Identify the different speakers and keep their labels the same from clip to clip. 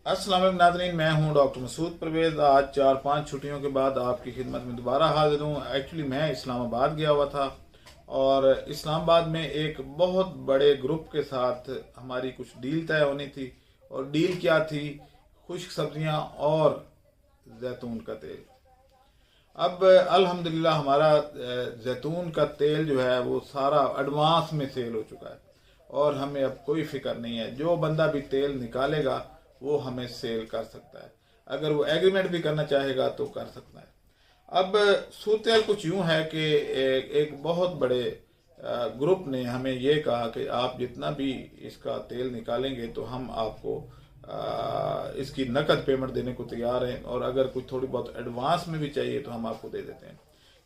Speaker 1: अस्सलाम वालेकुम नाज़रीन, मैं हूं डॉक्टर मसूद परवेज़। आज 4-5 छुट्टियों के बाद आपकी खिदमत में दोबारा हाजिर हूं। एक्चुअली मैं इस्लामाबाद गया हुआ था और इस्लामाबाद में एक बहुत बड़े ग्रुप के साथ हमारी कुछ डील तय होनी थी। और डील क्या थी? खुश्क सब्जियां और जैतून का तेल। अब अल्हम्दुलिल्लाह हमारा जैतून का तेल जो है वो सारा एडवांस में सेल हो चुका है और हमें अब कोई फिक्र नहीं है। जो बंदा भी तेल निकालेगा वो हमें सेल कर सकता है। अगर वो एग्रीमेंट भी करना चाहेगा तो कर सकता है। अब सूरत कुछ यूं है कि एक बहुत बड़े ग्रुप ने हमें ये कहा कि आप जितना भी इसका तेल निकालेंगे तो हम आपको इसकी नकद पेमेंट देने को तैयार हैं, और अगर कुछ थोड़ी बहुत एडवांस में भी चाहिए तो हम आपको दे देते हैं।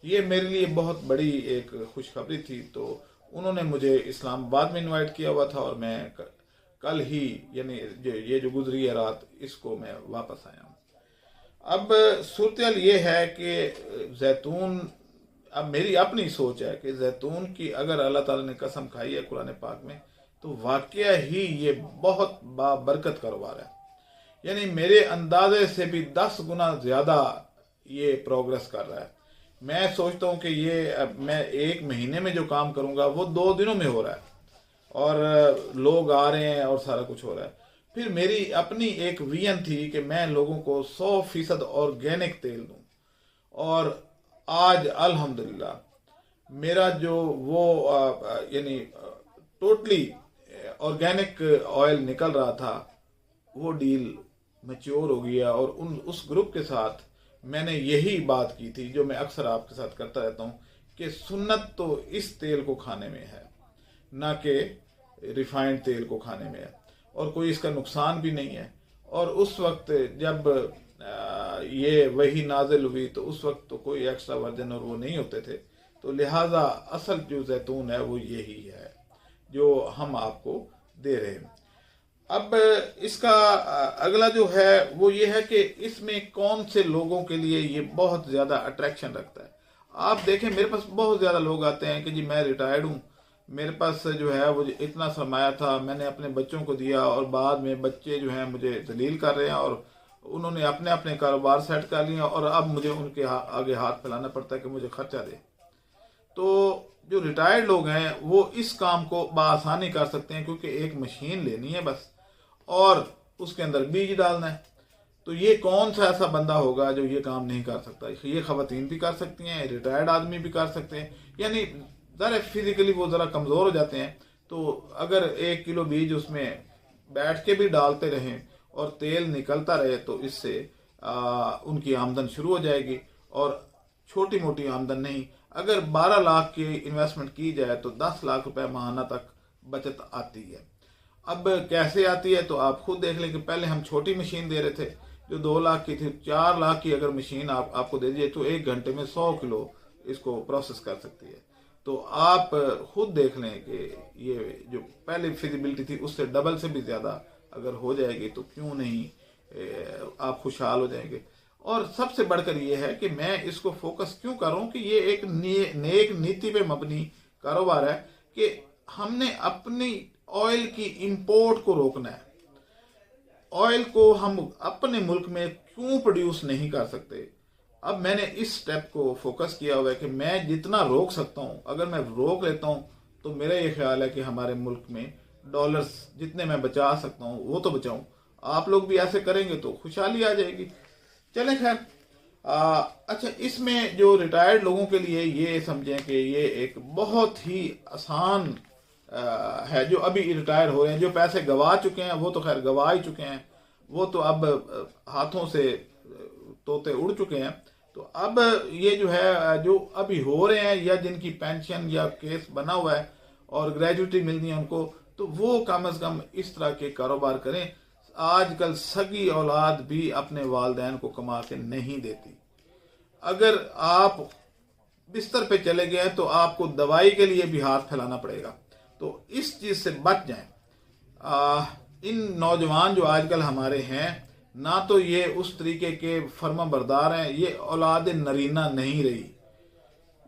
Speaker 1: ये मेरे लिए बहुत बड़ी एक खुशखबरी थी। तो उन्होंने मुझे इस्लामाबाद में इनवाइट किया हुआ था और मैं कल ही, यानी ये जो गुजरी है रात, इसको मैं वापस आया हूँ। अब सूरत ये है कि जैतून, अब मेरी अपनी सोच है कि जैतून की अगर अल्लाह ताला ने कसम खाई है कुरान पाक में, तो वाकया ही ये बहुत बाबरकत कारोबार है। यानी मेरे अंदाजे से भी 10 गुना ज्यादा ये प्रोग्रेस कर रहा है। मैं सोचता हूँ कि ये अब मैं 1 महीने में जो काम करूंगा वो 2 दिनों में हो रहा है, और लोग आ रहे हैं और सारा कुछ हो रहा है। फिर मेरी अपनी एक विजन थी कि मैं लोगों को 100% ऑर्गेनिक तेल दूं, और आज अल्हम्दुलिल्लाह मेरा जो वो यानी टोटली ऑर्गेनिक ऑयल निकल रहा था, वो डील मैच्योर हो गया। और उस ग्रुप के साथ मैंने यही बात की थी जो मैं अक्सर आपके साथ करता रहता हूँ कि सुन्नत तो इस तेल को खाने में है, ना कि रिफाइंड तेल को खाने में है, और कोई इसका नुकसान भी नहीं है। और उस वक्त जब ये वही नाजिल हुई तो उस वक्त तो कोई एक्स्ट्रा वर्जन और वो नहीं होते थे। तो लिहाजा असल जो जैतून है वो यही है जो हम आपको दे रहे हैं। अब इसका अगला जो है वो ये है कि इसमें कौन से लोगों के लिए ये बहुत ज़्यादा अट्रैक्शन रखता है। आप देखें, मेरे पास बहुत ज़्यादा लोग आते हैं कि जी मैं रिटायर्ड हूँ, मेरे पास जो है वो इतना सरमाया था, मैंने अपने बच्चों को दिया, और बाद में बच्चे जो हैं मुझे जलील कर रहे हैं और उन्होंने अपने अपने कारोबार सेट कर लिया, और अब मुझे उनके आगे हाथ फैलाना पड़ता है कि मुझे खर्चा दे। तो जो रिटायर्ड लोग हैं वो इस काम को बआसानी कर सकते हैं, क्योंकि एक मशीन लेनी है बस, और उसके अंदर बीज डालना है। तो ये कौन सा ऐसा बंदा होगा जो ये काम नहीं कर सकता? ये खवातीन भी कर सकती हैं, रिटायर्ड आदमी भी कर सकते हैं। यानी ज़रा फिजिकली वो ज़रा कमज़ोर हो जाते हैं, तो अगर 1 किलो बीज उसमें बैठ के भी डालते रहें और तेल निकलता रहे तो इससे उनकी आमदन शुरू हो जाएगी। और छोटी मोटी आमदन नहीं, अगर 12 लाख की इन्वेस्टमेंट की जाए तो 10 लाख रुपए माहाना तक बचत आती है। अब कैसे आती है तो आप खुद देख लें कि पहले हम छोटी मशीन दे रहे थे जो 2 लाख की थी। 4 लाख की अगर मशीन आपको दे दिए तो 1 घंटे में 100 किलो इसको प्रोसेस कर सकती है। तो आप खुद देख लें कि ये जो पहले फिजिबिलिटी थी उससे डबल से भी ज़्यादा अगर हो जाएगी तो क्यों नहीं आप खुशहाल हो जाएंगे। और सबसे बढ़कर ये है कि मैं इसको फोकस क्यों कर रहा हूँ कि ये एक नेक नीति पे मबनी कारोबार है कि हमने अपनी ऑयल की इंपोर्ट को रोकना है। ऑयल को हम अपने मुल्क में क्यों प्रोड्यूस नहीं कर सकते? अब मैंने इस स्टेप को फोकस किया हुआ है कि मैं जितना रोक सकता हूं, अगर मैं रोक लेता हूं तो मेरा ये ख्याल है कि हमारे मुल्क में डॉलर्स जितने मैं बचा सकता हूं वो तो बचाऊं। आप लोग भी ऐसे करेंगे तो खुशहाली आ जाएगी। चलें खैर। अच्छा, इसमें जो रिटायर्ड लोगों के लिए ये समझें कि ये एक बहुत ही आसान है। जो अभी रिटायर हो रहे हैं, जो पैसे गवा चुके हैं वो तो खैर गवा ही चुके हैं, वो तो अब हाथों से तोते उड़ चुके हैं। तो अब ये जो है जो अभी हो रहे हैं या जिनकी पेंशन या केस बना हुआ है और ग्रेजुएटी मिलनी है उनको, तो वो कम से कम इस तरह के कारोबार करें। आजकल सगी औलाद भी अपने वालदैन को कमा के नहीं देती। अगर आप बिस्तर पे चले गए तो आपको दवाई के लिए भी हाथ फैलाना पड़ेगा। तो इस चीज से बच जाएं। इन नौजवान जो आजकल हमारे हैं, ना तो ये उस तरीके के फर्मा बरदार हैं, ये औलाद नरीना नहीं रही,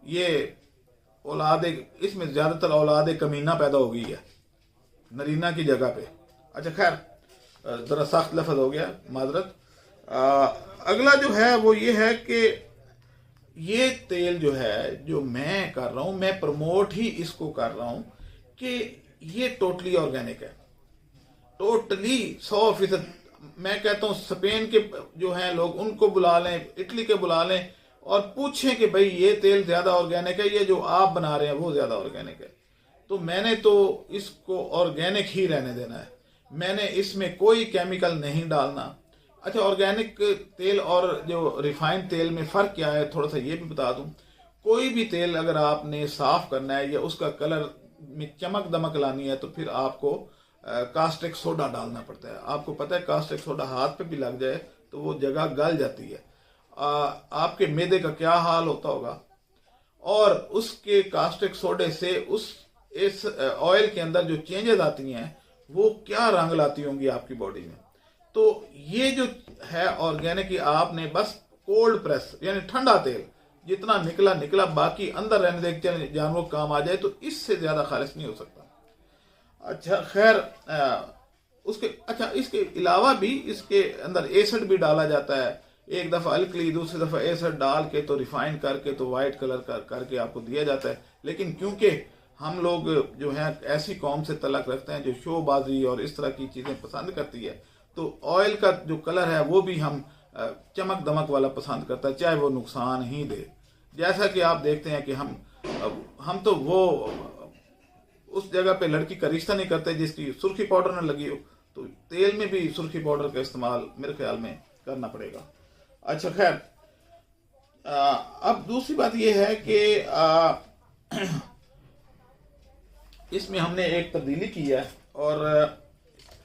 Speaker 1: ये औलाद, इसमें ज्यादातर औलाद कमीना पैदा हो गई है नरीना की जगह पे। अच्छा खैर, ज़रा सख्त लफ्ज़ हो गया, माजरत। अगला जो है वो ये है कि ये तेल जो है जो मैं कर रहा हूँ, मैं प्रमोट ही इसको कर रहा हूँ कि ये टोटली ऑर्गेनिक है, टोटली 100%। मैं कहता हूँ स्पेन के जो हैं लोग, उनको बुला लें, इटली के बुला लें और पूछें कि भाई ये तेल ज़्यादा ऑर्गेनिक है, ये जो आप बना रहे हैं वो ज़्यादा ऑर्गेनिक है। तो मैंने तो इसको ऑर्गेनिक ही रहने देना है, मैंने इसमें कोई केमिकल नहीं डालना। अच्छा, ऑर्गेनिक तेल और जो रिफाइंड तेल में फ़र्क क्या है, थोड़ा सा ये भी बता दूं। कोई भी तेल अगर आपने साफ़ करना है या उसका कलर में चमक दमक लानी है तो फिर आपको कास्टिक सोडा डालना पड़ता है। आपको पता है कास्टिक सोडा हाथ पे भी लग जाए तो वो जगह गल जाती है। आपके मैदे का क्या हाल होता होगा। और उसके कास्टिक सोडे से इस ऑयल के अंदर जो चेंजेस आती हैं वो क्या रंग लाती होंगी आपकी बॉडी में। तो ये जो है ऑर्गेनिक की, आपने बस कोल्ड प्रेस यानी ठंडा तेल जितना निकला निकला, बाकी अंदर रहने देते जानवरों काम आ जाए, तो इससे ज्यादा खालिश नहीं हो सकता। अच्छा खैर, इसके अलावा भी इसके अंदर एसिड भी डाला जाता है। एक दफा अल्कली, दूसरी दफा एसिड डाल के तो रिफाइन करके तो वाइट कलर करके आपको दिया जाता है। लेकिन क्योंकि हम लोग जो है ऐसी कौम से तलक रखते हैं जो शोबाजी और इस तरह की चीजें पसंद करती है, तो ऑयल का जो कलर है वो भी हम चमक दमक वाला पसंद करता है, चाहे वो नुकसान ही दे। जैसा कि आप देखते हैं कि हम तो वो उस जगह पे लड़की का रिश्ता नहीं करते जिसकी सुर्खी पाउडर न लगी हो, तो तेल में भी सुर्खी पाउडर का इस्तेमाल मेरे ख्याल में करना पड़ेगा। अच्छा खैर, अब दूसरी बात यह है कि इसमें हमने एक तब्दीली की है। और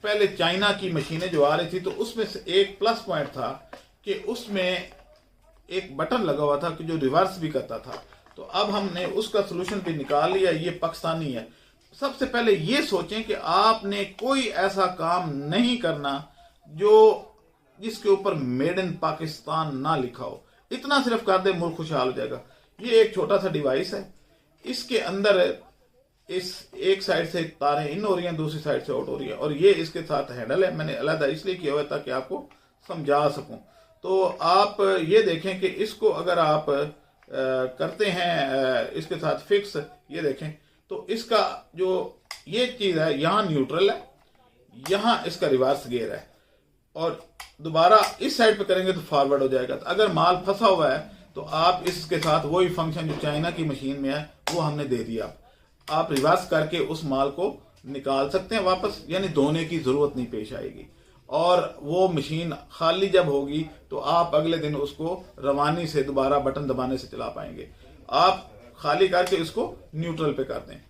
Speaker 1: पहले चाइना की मशीनें जो आ रही थी तो उसमें से एक प्लस पॉइंट था कि उसमें एक बटन लगा हुआ था कि जो रिवर्स भी करता था। तो अब हमने उसका सोल्यूशन भी निकाल लिया, ये पाकिस्तानी है। सबसे पहले ये सोचें कि आपने कोई ऐसा काम नहीं करना जिसके ऊपर मेड इन पाकिस्तान ना लिखा हो। इतना सिर्फ कर दे, मुल्क खुशहाल हो जाएगा। ये एक छोटा सा डिवाइस है, इसके अंदर इस एक साइड से तारें इन हो रही हैं, दूसरी साइड से आउट हो रही है, और ये इसके साथ हैंडल है। मैंने अलग इसलिए किया हुआ ताकि आपको समझा सकूं। तो आप ये देखें कि इसको अगर आप करते हैं इसके साथ फिक्स, ये देखें तो इसका जो ये चीज है, यहां न्यूट्रल है, यहां इसका रिवर्स गियर है, और दोबारा इस साइड पे करेंगे तो फॉरवर्ड हो जाएगा। तो अगर माल फंसा हुआ है तो आप इसके साथ वही फंक्शन जो चाइना की मशीन में है वो हमने दे दिया। आप रिवर्स करके उस माल को निकाल सकते हैं वापस, यानी धोने की जरूरत नहीं पेश आएगी। और वो मशीन खाली जब होगी तो आप अगले दिन उसको रवानी से दोबारा बटन दबाने से चला पाएंगे। आप खाली करके इसको न्यूट्रल पे कर दें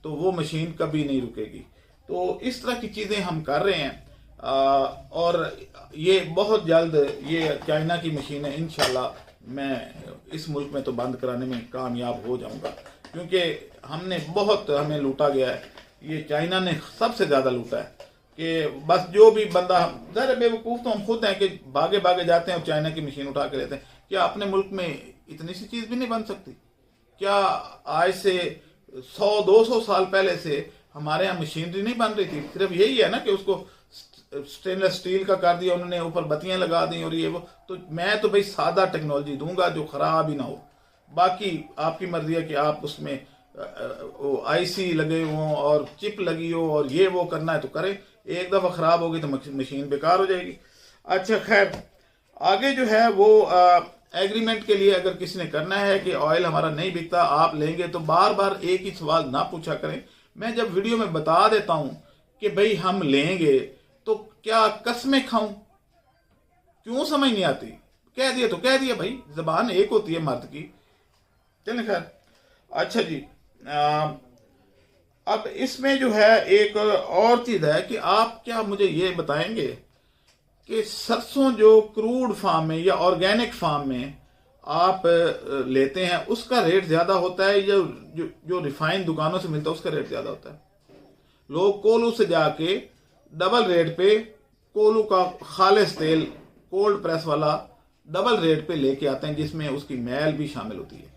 Speaker 1: तो वो मशीन कभी नहीं रुकेगी। तो इस तरह की चीजें हम कर रहे हैं। और ये बहुत जल्द ये चाइना की मशीनें इंशाल्लाह मैं इस मुल्क में तो बंद कराने में कामयाब हो जाऊंगा, क्योंकि हमें लूटा गया है। ये चाइना ने सबसे ज्यादा लूटा है कि बस जो भी बंदा, ज़रा बेवकूफ़ तो हम खुद हैं कि भागे भागे जाते हैं और चाइना की मशीन उठा के लेते हैं। क्या अपने मुल्क में इतनी सी चीज़ भी नहीं बन सकती? क्या आज से 100-200 साल पहले से हमारे यहाँ मशीनरी नहीं बन रही थी? सिर्फ यही है ना कि उसको स्टेनलेस स्टील का कर दिया उन्होंने, ऊपर बत्तियां लगा दी और ये वो। तो मैं तो भाई सादा टेक्नोलॉजी दूंगा जो खराब ही ना हो। बाकी आपकी मर्जी है कि आप उसमें आईसी लगे हों और चिप लगी हो और ये वो करना है तो करें। एक दफा खराब होगी तो मशीन बेकार हो जाएगी। अच्छा खैर, आगे जो है वो एग्रीमेंट के लिए अगर किसी ने करना है कि ऑयल हमारा नहीं बिकता, आप लेंगे, तो बार बार एक ही सवाल ना पूछा करें। मैं जब वीडियो में बता देता हूं कि भाई हम लेंगे तो क्या कसमें खाऊं? क्यों समझ नहीं आती? कह दिया तो कह दिया भाई, जबान एक होती है मर्द की। चलें खैर। अच्छा जी, अब इसमें जो है एक और चीज है कि आप क्या मुझे ये बताएंगे कि सरसों जो क्रूड फार्म में या ऑर्गेनिक फार्म में आप लेते हैं उसका रेट ज्यादा होता है या जो रिफाइंड दुकानों से मिलता है उसका रेट ज्यादा होता है? लोग कोलू से जाके डबल रेट पे कोलू का खालिस तेल कोल्ड प्रेस वाला डबल रेट पे लेके आते हैं, जिसमें उसकी मैल भी शामिल होती है।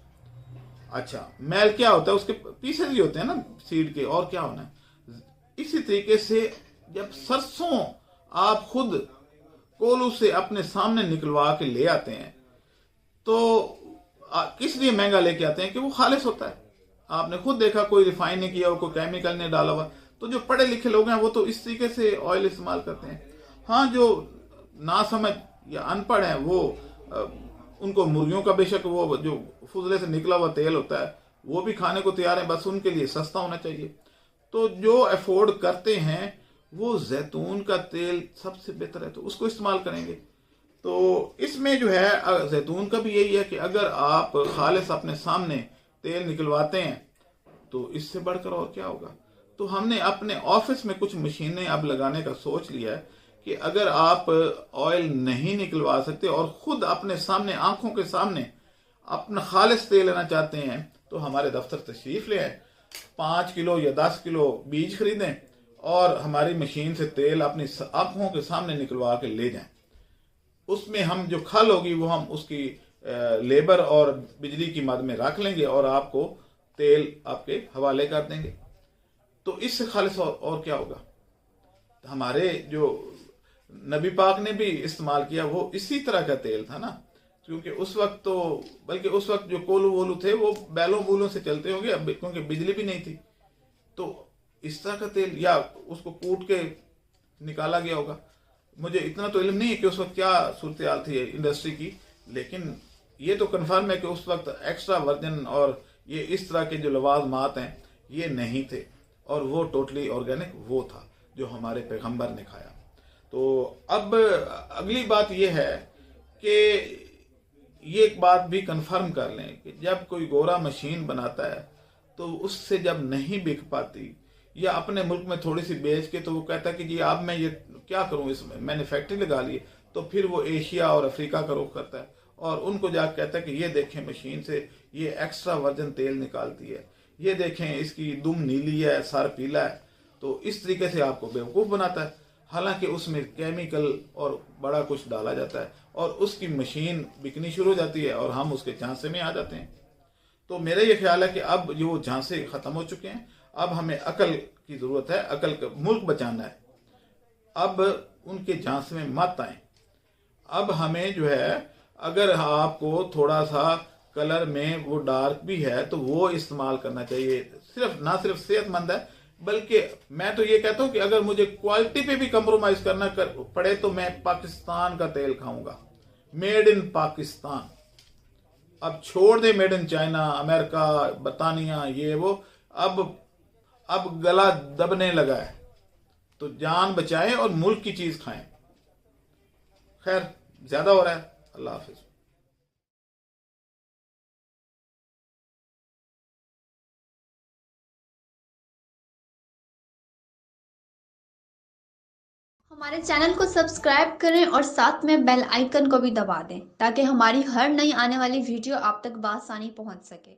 Speaker 1: अच्छा, मैल क्या होता है? उसके पीसेस ही होते हैं ना सीड के, और क्या होना है। इसी तरीके से जब सरसों आप खुद कोल्हू से अपने सामने निकलवा के ले आते हैं, तो किस लिए महंगा लेके आते हैं कि वो खालिस होता है। आपने खुद देखा, कोई रिफाइन नहीं किया हो, कोई केमिकल नहीं डाला हुआ। तो जो पढ़े लिखे लोग हैं वो तो इस तरीके से ऑयल इस्तेमाल करते हैं। हाँ, जो ना समझ या अनपढ़ हैं वो उनको मुर्गियों का बेशक वो जो फुजले से निकला हुआ तेल होता है वो भी खाने को तैयार है, बस उनके लिए सस्ता होना चाहिए। तो जो अफोर्ड करते हैं वो जैतून का तेल सबसे बेहतर है, तो उसको इस्तेमाल करेंगे। तो इसमें जो है जैतून का भी यही है कि अगर आप खालिस अपने सामने तेल निकलवाते हैं तो इससे बढ़कर और क्या होगा। तो हमने अपने ऑफिस में कुछ मशीनें अब लगाने का सोच लिया है कि अगर आप ऑयल नहीं निकलवा सकते और खुद अपने सामने आंखों के सामने अपना खालिस तेल लेना चाहते हैं तो हमारे दफ्तर तशरीफ ले आए, 5 किलो या 10 किलो बीज खरीदें और हमारी मशीन से तेल अपनी आंखों के सामने निकलवा के ले जाएं। उसमें हम जो खल होगी वो हम उसकी लेबर और बिजली की मद में रख लेंगे और आपको तेल आपके हवाले कर देंगे। तो इससे खालिस और क्या होगा। हमारे जो नबी पाक ने भी इस्तेमाल किया वो इसी तरह का तेल था ना, क्योंकि उस वक्त तो बल्कि उस वक्त जो कोलू वोलू थे वो बैलों बूलों से चलते होंगे, अब क्योंकि बिजली भी नहीं थी। तो इस तरह का तेल या उसको कूट के निकाला गया होगा। मुझे इतना तो इल्म नहीं है कि उस वक्त क्या सूरत हाल थी इंडस्ट्री की, लेकिन ये तो कन्फर्म है कि उस वक्त एक्स्ट्रा वर्जन और ये इस तरह के जो लवाजमात हैं ये नहीं थे, और वो टोटली ऑर्गेनिक वो था जो हमारे पैगंबर ने खाया। तो अब अगली बात ये है कि ये एक बात भी कंफर्म कर लें कि जब कोई गोरा मशीन बनाता है तो उससे जब नहीं बिक पाती या अपने मुल्क में थोड़ी सी बेच के तो वो कहता है कि जी अब मैं ये क्या करूं, इसमें मैंने फैक्ट्री लगा ली है। तो फिर वो एशिया और अफ्रीका का रुख करता है और उनको जाकर कहता है कि ये देखें मशीन से ये एक्स्ट्रा वर्जन तेल निकालती है, ये देखें इसकी दुम नीली है, सर पीला है। तो इस तरीके से आपको बेवकूफ़ बनाता है, हालांकि उसमें केमिकल और बड़ा कुछ डाला जाता है और उसकी मशीन बिकनी शुरू हो जाती है और हम उसके झांसे में आ जाते हैं। तो मेरा ये ख्याल है कि अब जो झांसे खत्म हो चुके हैं, अब हमें अकल की जरूरत है, अकल का मुल्क बचाना है। अब उनके झांसे में मत आए। अब हमें जो है अगर आपको थोड़ा सा कलर में वो डार्क भी है तो वो इस्तेमाल करना चाहिए। सिर्फ ना सिर्फ सेहतमंद है बल्कि मैं तो ये कहता हूं कि अगर मुझे क्वालिटी पे भी कंप्रोमाइज करना पड़े तो मैं पाकिस्तान का तेल खाऊंगा, मेड इन पाकिस्तान। अब छोड़ दे मेड इन चाइना, अमेरिका, बर्तानिया, ये वो। अब गला दबने लगा है, तो जान बचाएं और मुल्क की चीज खाएं। खैर, ज्यादा हो रहा है। अल्लाह हाफिज।
Speaker 2: हमारे चैनल को सब्सक्राइब करें और साथ में बेल आइकन को भी दबा दें ताकि हमारी हर नई आने वाली वीडियो आप तक बआसानी पहुंच सके।